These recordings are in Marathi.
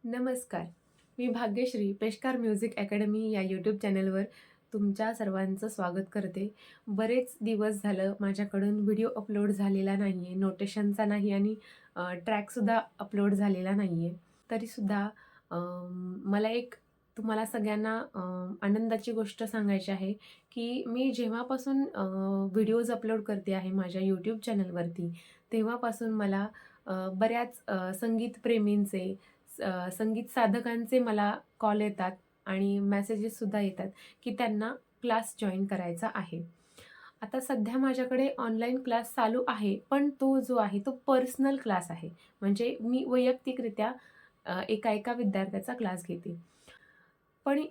नमस्कार. मी भाग्यश्री पेशकार म्युझिक अकॅडमी या यूट्यूब चॅनलवर तुमच्या सर्वांचं स्वागत करते. बरेच दिवस झालं माझ्याकडून व्हिडिओ अपलोड झालेला नाही आहे, नोटेशनचा नाही आणि ट्रॅकसुद्धा अपलोड झालेला नाही आहे. तरीसुद्धा मला एक तुम्हाला सगळ्यांना आनंदाची गोष्ट सांगायची आहे, की मी जेव्हापासून व्हिडिओज अपलोड करते आहे माझ्या यूट्यूब चॅनलवरती, तेव्हापासून मला बऱ्याच संगीतप्रेमींचे संगीत साधकांचे मला कॉल येतात आणि मेसेजेससुद्धा येतात, की त्यांना क्लास जॉइन करायचा आहे. आता सध्या माझ्याकडे ऑनलाईन क्लास चालू आहे, पण तो जो आहे तो पर्सनल क्लास आहे. म्हणजे मी वैयक्तिकरित्या एका विद्यार्थ्याचा क्लास घेते. पण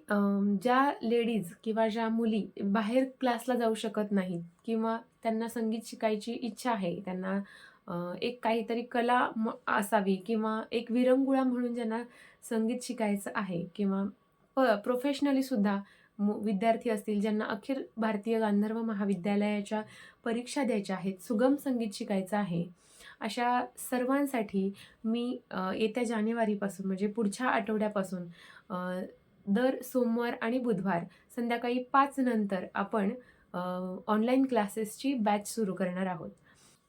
ज्या लेडीज किंवा ज्या मुली बाहेर क्लासला जाऊ शकत नाहीत किंवा त्यांना संगीत शिकायची इच्छा आहे, त्यांना एक काहीतरी कला असावी किंवा एक विरंगुळा म्हणून ज्यांना संगीत शिकायचं आहे किंवा प्रोफेशनलीसुद्धा विद्यार्थी असतील ज्यांना अखिल भारतीय गांधर्व महाविद्यालयाच्या परीक्षा द्यायच्या आहेत, सुगम संगीत शिकायचं आहे, अशा सर्वांसाठी मी येत्या जानेवारीपासून म्हणजे पुढच्या आठवड्यापासून दर सोमवार आणि बुधवार संध्याकाळी 5 नंतर आपण ऑनलाईन क्लासेसची बॅच सुरू करणार आहोत.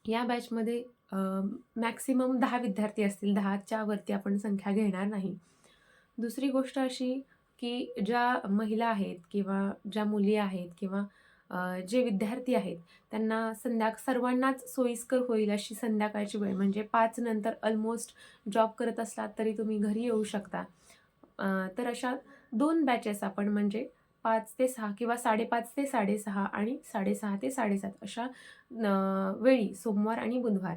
या बॅचमध्ये मॅक्सिमम 10 विद्यार्थी असतील, 10च्या वरती आपण संख्या घेणार नाही. दुसरी गोष्ट अशी, की ज्या महिला आहेत किंवा ज्या मुली आहेत किंवा जे विद्यार्थी आहेत, त्यांना सर्वांनाच सोयीस्कर होईल अशी संध्याकाळची वेळ म्हणजे 5 नंतर ऑलमोस्ट जॉब करत असलात तरी तुम्ही घरी येऊ शकता. तर अशा 2 बॅचेस आपण म्हणजे 5 ते 6 किंवा 5:30 ते 6:30 आणि 6:30 ते 7:30 अशा वेळी सोमवार आणि बुधवार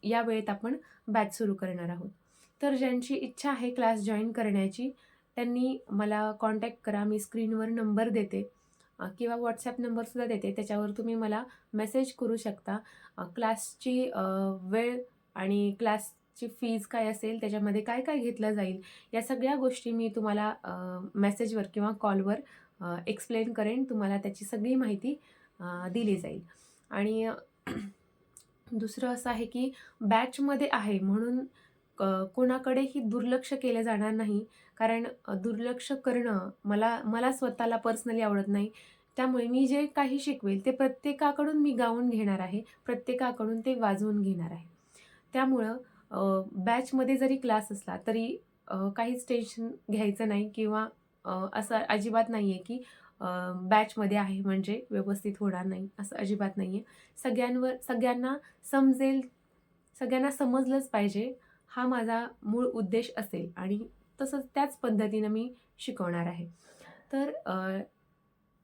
या वेळेत आपण बॅच सुरू करणार आहोत. तर ज्यांची इच्छा आहे क्लास जॉइन करण्याची त्यांनी मला कॉन्टॅक्ट करा. मी स्क्रीनवर नंबर देते किंवा WhatsApp नंबरसुद्धा देते. त्याच्यावर तुम्ही मला मेसेज करू शकता. क्लासची वेळ आणि क्लासची फीज काय असेल, त्याच्यामध्ये काय काय घेतलं जाईल, या सगळ्या गोष्टी मी तुम्हाला मेसेजवर किंवा कॉलवर एक्सप्लेन करेन. तुम्हाला त्याची सगळी माहिती दिली जाईल. आणि दुसरं असं आहे की बॅचमध्ये आहे म्हणून कोणाकडेही दुर्लक्ष केलं जाणार नाही. कारण दुर्लक्ष करणं मला स्वतःला पर्सनली आवडत नाही. त्यामुळे मी जे काही शिकवेल ते प्रत्येकाकडून मी गाऊन घेणार आहे. प्रत्येकाकडून ते वाजवून घेणार आहे. त्यामुळं बॅचमध्ये जरी क्लास असला तरी काहीच टेन्शन घ्यायचं नाही किंवा असं अजिबात नाही आहे की बॅचमध्ये आहे म्हणजे व्यवस्थित होणार नाही, असं अजिबात नाही आहे. सगळ्यांना समजेल, सगळ्यांना समजलंच पाहिजे, हा माझा मूळ उद्देश असेल आणि तसंच त्याच पद्धतीनं मी शिकवणार आहे. तर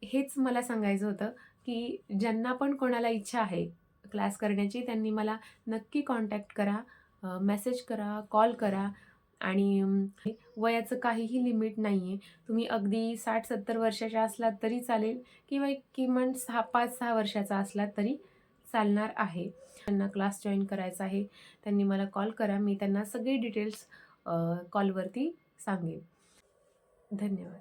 हेच मला सांगायचं होतं, की ज्यांना पण कोणाला इच्छा आहे क्लास करण्याची त्यांनी मला नक्की कॉन्टॅक्ट करा, मेसेज करा, कॉल करा आणि वयाचं काहीही लिमिट नाही आहे. तुम्ही अगदी 60-70 वर्षाच्या असलात तरी चालेल किंवा एक किमान 5-6 वर्षाचा असलात तरी चालणार आहे. त्यांना क्लास जॉइन करायचा आहे, त्यांनी मला कॉल करा. मी त्यांना सगळे डिटेल्स कॉलवरती सांगेन. धन्यवाद.